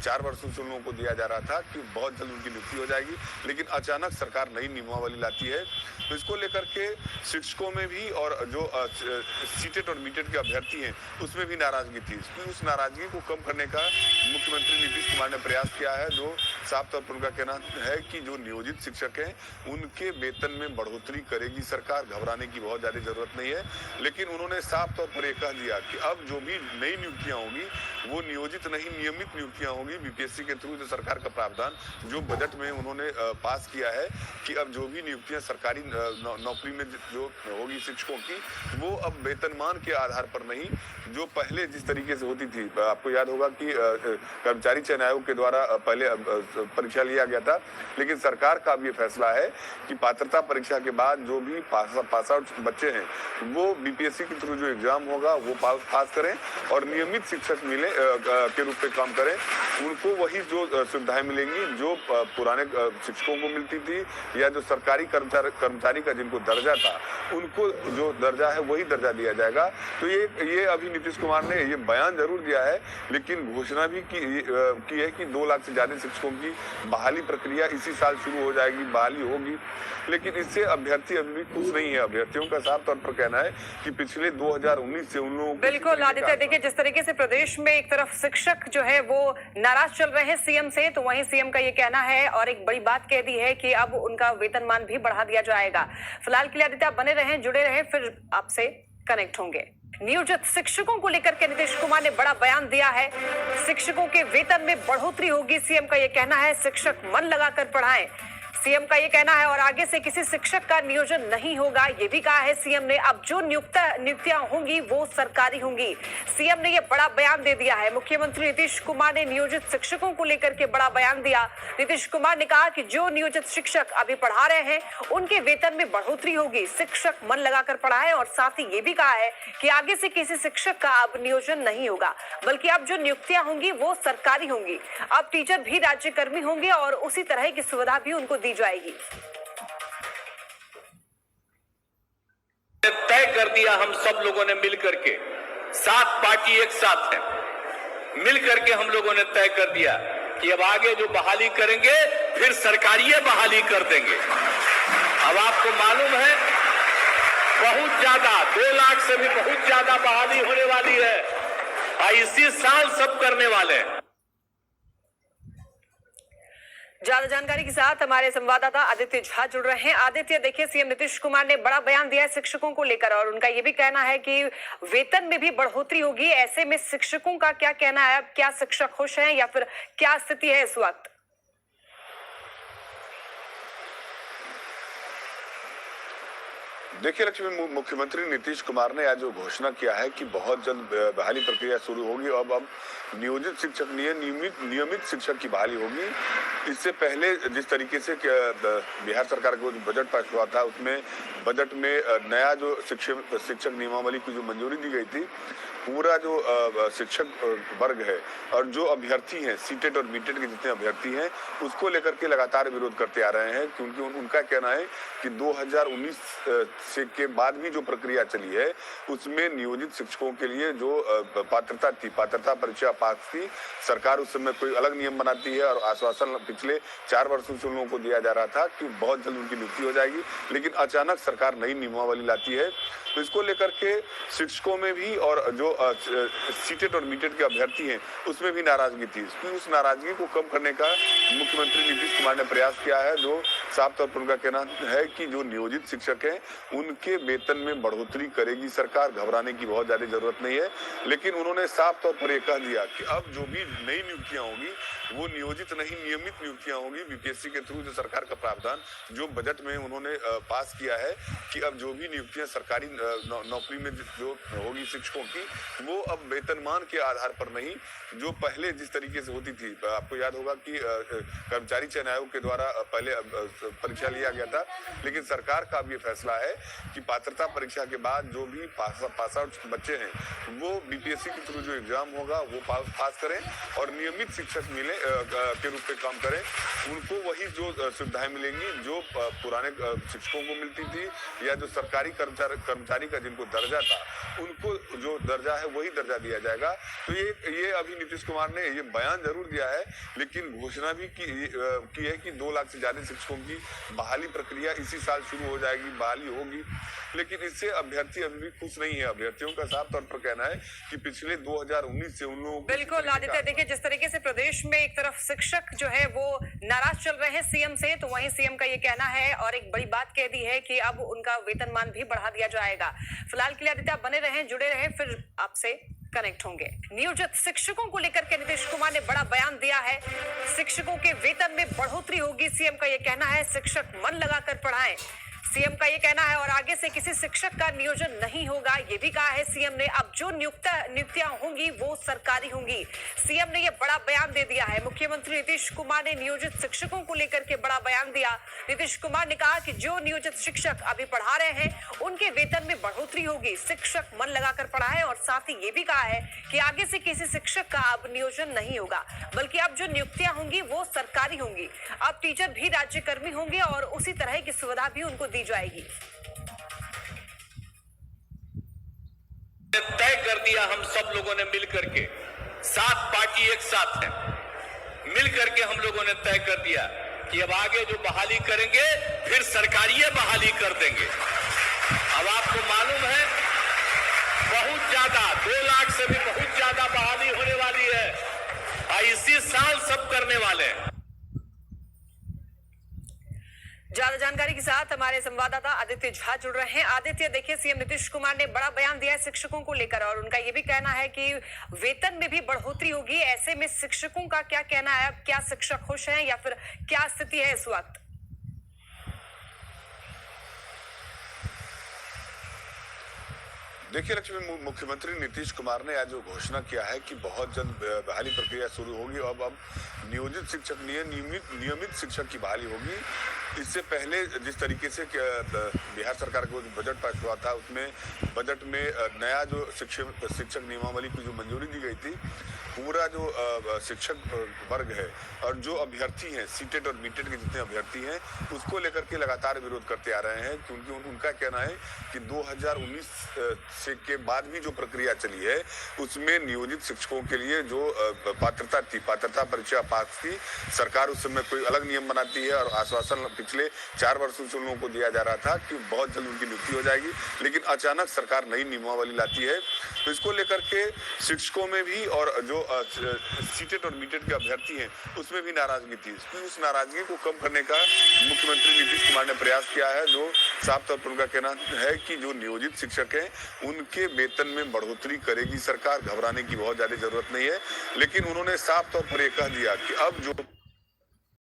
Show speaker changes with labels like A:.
A: 4 वर्षों से उन लोगों को दिया जा रहा था कि बहुत जल्द उनकी नियुक्ति हो जाएगी, लेकिन अचानक सरकार नई नियमावली लाती है। तो इसको लेकर के शिक्षकों में भी और जो सीटेट और बीटेट के अभ्यर्थी हैं उसमें भी नाराजगी थी। उस नाराजगी को कम करने का मुख्यमंत्री नीतीश कुमार ने प्रयास किया है, जो साफ तौर पर उनका कहना है कि जो नियोजित शिक्षक हैं उनके वेतन में बढ़ोतरी करेगी सरकार, घबराने की बहुत ज्यादा जरूरत नहीं है। लेकिन उन्होंने साफ तौर पर यह कह दिया कि अब जो भी नई नियुक्तियां होगी वो नियोजित नहीं नियमित नियुक्तियां होंगी बीपीएससी के थ्रू। जो सरकार का प्रावधान जो बजट में उन्होंने पास किया है कि अब जो भी नियुक्तियां सरकारी नौकरी में जो होगी शिक्षकों की, वो अब वेतनमान के आधार पर नहीं, जो पहले जिस तरीके से होती थी। आपको याद होगा कि कर्मचारी चयन आयोग के द्वारा पहले परीक्षा लिया गया था, लेकिन सरकार का अब ये फैसला है कि पात्रता परीक्षा के बाद जो भी पास आउट बच्चे हैं वो बीपीएससी के थ्रू जो एग्जाम होगा वो पास करें और नियमित शिक्षक मिले के रूप में काम करें। उनको वही जो सुविधाएं मिलेंगी जो पुराने शिक्षकों को मिलती थी, या जो सरकारी कर्मचारी का जिनको दर्जा था उनको जो दर्जा है वही दर्जा दिया जाएगा। तो ये अभी नीतीश कुमार ने ये बयान जरूर दिया है, लेकिन घोषणा भी की है कि 2 लाख से ज्यादा शिक्षकों की बहाली प्रक्रिया इसी साल शुरू हो जाएगी, बहाली होगी। लेकिन इससे अभ्यर्थी अभी भी खुश नहीं है। अभ्यर्थियों का साफ तौर पर कहना है कि पिछले 2019 से उन लोगों को
B: बिल्कुल आदित्य, देखिए जिस तरीके से प्रदेश में एक तरफ शिक्षक जो है वो नाराज चल रहे हैं सीएम से, तो वहीं सीएम का ये कहना है और एक बड़ी बात कह दी है कि अब उनका वेतनमान भी बढ़ा दिया जाएगा। फिलहाल के लिए आदित्य आप बने रहें, जुड़े रहें, फिर आपसे कनेक्ट होंगे। नियोजित शिक्षकों को लेकर के नीतीश कुमार ने बड़ा बयान दिया है। शिक्षकों के वेतन में बढ़ोतरी होगी, सीएम का ये कहना है। शिक्षक मन लगाकर पढ़ाएं, सीएम का ये कहना है। और आगे से किसी शिक्षक का नियोजन नहीं होगा, ये भी कहा है सीएम ने। अब जो नियुक्तियां होंगी वो सरकारी होंगी। सीएम ने ये बड़ा बयान दे दिया है। मुख्यमंत्री नीतीश कुमार ने नियोजित शिक्षकों को लेकर के बड़ा बयान दिया। नीतीश कुमार ने कहा कि जो नियोजित शिक्षक अभी पढ़ा रहे हैं उनके वेतन में बढ़ोतरी होगी, शिक्षक मन लगाकर पढ़ाएं। और साथ ही ये भी कहा है कि आगे से किसी शिक्षक का अब नियोजन नहीं होगा, बल्कि अब जो नियुक्तियां होंगी वो सरकारी होंगी। अब टीचर भी राज्यकर्मी होंगे और उसी तरह की सुविधा भी उनको दी जाएगी।
C: तय कर दिया हम सब लोगों ने मिलकर के, 7 पार्टी एक साथ है, मिलकर के हम लोगों ने तय कर दिया कि अब आगे जो बहाली करेंगे फिर सरकारी बहाली कर देंगे। अब आपको मालूम है बहुत ज्यादा 2 लाख से भी बहुत ज्यादा बहाली होने वाली है और इसी साल सब करने वाले हैं।
B: ज्यादा जानकारी के साथ हमारे संवाददाता आदित्य झा जुड़ रहे हैं। आदित्य, देखिए सीएम नीतीश कुमार ने बड़ा बयान दिया है शिक्षकों को लेकर और उनका ये भी कहना है कि वेतन में भी बढ़ोतरी होगी। ऐसे में शिक्षकों का क्या कहना है? क्या शिक्षक खुश हैं या फिर क्या स्थिति है इस वक्त?
A: देखिए लक्ष्मी, मुख्यमंत्री नीतीश कुमार ने आज जो घोषणा किया है कि बहुत जल्द बहाली प्रक्रिया शुरू होगी। अब नियोजित शिक्षक नियमित शिक्षक की बहाली होगी। इससे पहले जिस तरीके से बिहार सरकार का जो बजट पास हुआ था उसमें बजट में नया जो शिक्षक नियमावली की जो मंजूरी दी गई थी, पूरा जो शिक्षक वर्ग है और जो अभ्यर्थी हैं सीटेट और बीटेट के जितने अभ्यर्थी हैं उसको लेकर के लगातार विरोध करते आ रहे हैं, क्योंकि उनका कहना है कि 2019 से के बाद भी जो प्रक्रिया चली है उसमें नियोजित शिक्षकों के लिए जो पात्रता थी, पात्रता परीक्षा पास थी, सरकार उस समय कोई अलग नियम बनाती है और आश्वासन पिछले 4 वर्षों से उन लोगों को दिया जा रहा था कि बहुत जल्द उनकी नियुक्ति हो जाएगी, लेकिन अचानक सरकार नई नियमावली लाती है। तो इसको लेकर के शिक्षकों में भी और जो सीटेट और बीटेट के अभ्यर्थी हैं उसमें भी नाराजगी थी। उस नाराजगी को कम करने का मुख्यमंत्री नीतीश कुमार ने प्रयास किया है, जो साफ तौर पर उनका कहना है कि जो नियोजित शिक्षक हैं उनके वेतन में बढ़ोतरी करेगी सरकार, घबराने की बहुत ज्यादा जरूरत नहीं है। लेकिन उन्होंने साफ तौर पर यह कह दिया कि अब जो भी नई नियुक्तियां होंगी वो नियोजित नहीं नियमित नियुक्तियां होंगी बीपीएससी के थ्रू। जो सरकार का प्रावधान जो बजट में उन्होंने पास किया है कि अब जो भी नियुक्तियां सरकारी नौकरी में जो होगी शिक्षकों की, वो अब वेतनमान के आधार पर नहीं, जो पहले जिस तरीके से होती थी। आपको याद होगा कि कर्मचारी चयन आयोग के द्वारा पहले परीक्षा लिया गया था, लेकिन सरकार का अब ये फैसला है कि पात्रता परीक्षा के बाद जो भी पास आउट बच्चे हैं वो बीपीएससी के थ्रू जो एग्जाम होगा वो पास करें और नियमित शिक्षक मिले के रूप में काम करें। उनको वही जो सुविधाएं मिलेंगी जो पुराने शिक्षकों को मिलती थी या जो सरकारी कर्मचारी का जिनको दर्जा था उनको जो दर्जा है वही दर्जा दिया जाएगा। तो ये अभी नीतीश कुमार ने ये बयान जरूर दिया है, लेकिन घोषणा भी की है कि 2 लाख से ज्यादा शिक्षकों की बहाली प्रक्रिया इसी साल शुरू हो जाएगी, बहाली होगी। लेकिन इससे अभ्यर्थी अभी भी खुश नहीं है। अभ्यर्थियों का साफ तौर पर कहना है कि पिछले 2019 से उन लोगों को
B: बिल्कुल आदित्य, देखिए जिस तरीके से प्रदेश में एक तरफ शिक्षक जो है वो नाराज चल रहे हैं सीएम से, तो वहीं सीएम का ये कहना है और एक बड़ी बात कह दी है कि अब उनका वेतनमान भी बढ़ा दिया जाएगा। फिलहाल के लिए आदित्य आप बने रहें, जुड़े रहें, फिर आपसे कनेक्ट होंगे। नियोजित शिक्षकों को लेकर के नीतीश कुमार ने बड़ा बयान दिया है। शिक्षकों के वेतन में बढ़ोतरी होगी, सीएम का ये कहना है। शिक्षक मन लगाकर पढ़ाएं, सीएम का ये कहना है। और आगे से किसी शिक्षक का नियोजन नहीं होगा, ये भी कहा है सीएम ने। अब जो नियुक्तियां होंगी वो सरकारी होंगी। सीएम ने ये बड़ा बयान दे दिया है। मुख्यमंत्री नीतीश कुमार ने नियोजित शिक्षकों को लेकर के बड़ा बयान दिया। नीतीश कुमार ने कहा कि जो नियोजित शिक्षक अभी पढ़ा रहे हैं उनके वेतन में बढ़ोतरी होगी, शिक्षक मन लगाकर पढ़ाए। और साथ ही ये भी कहा है कि आगे से किसी शिक्षक का अब नियोजन नहीं होगा, बल्कि अब जो नियुक्तियां होंगी वो सरकारी होंगी। अब टीचर भी राज्यकर्मी होंगे और उसी तरह की सुविधा भी उनको दी जाएगी।
C: तय कर दिया हम सब लोगों ने मिल करके, 7 पार्टी एक साथ है, मिल करके हम लोगों ने तय कर दिया कि अब आगे जो बहाली करेंगे फिर सरकारी बहाली कर देंगे। अब आपको मालूम है बहुत ज्यादा 2 लाख से भी बहुत ज्यादा बहाली होने वाली है और इसी साल सब करने वाले हैं।
B: ज्यादा जानकारी के साथ हमारे संवाददाता आदित्य झा जुड़ रहे हैं। आदित्य, देखिए सीएम नीतीश कुमार ने बड़ा बयान दिया है शिक्षकों को लेकर और उनका ये भी कहना है कि वेतन में भी बढ़ोतरी होगी। ऐसे में शिक्षकों का क्या कहना है? क्या शिक्षक खुश हैं या फिर क्या स्थिति है इस वक्त?
A: देखिए लक्ष्मी, मुख्यमंत्री नीतीश कुमार ने आज जो घोषणा किया है कि बहुत जल्द बहाली प्रक्रिया शुरू होगी। अब नियोजित शिक्षक नियमित शिक्षक की बहाली होगी। इससे पहले जिस तरीके से बिहार सरकार को बजट पास हुआ था उसमें बजट में नया जो शिक्षक नियमावली की जो मंजूरी दी गई थी, पूरा जो शिक्षक वर्ग है और जो अभ्यर्थी हैं सीटेट और बीटेट के जितने अभ्यर्थी हैं उसको लेकर के लगातार विरोध करते आ रहे हैं, क्योंकि उनका कहना है कि 2019 से के बाद भी जो प्रक्रिया चली है उसमें नियोजित शिक्षकों के लिए जो पात्रता परीक्षा पास की सरकार उस समय कोई अलग नियम बनाती है और आश्वासन पिछले 4 वर्षों से उन लोगों को दिया जा रहा था कि बहुत जल्द उनकी नियुक्ति हो जाएगी, लेकिन अचानक सरकार नई नियमावली लाती है। तो इसको लेकर के शिक्षकों में भी और जो सीटेट और बीटेट के अभ्यर्थी हैं उसमें भी नाराजगी थी। उस नाराजगी को कम करने का मुख्यमंत्री नीतीश कुमार ने प्रयास किया है, जो साफ तौर पर उनका कहना है कि जो नियोजित शिक्षक हैं उनके वेतन में बढ़ोतरी करेगी सरकार, घबराने की बहुत ज्यादा जरूरत नहीं है। लेकिन उन्होंने साफ तौर पर यह कह दिया कि अब जो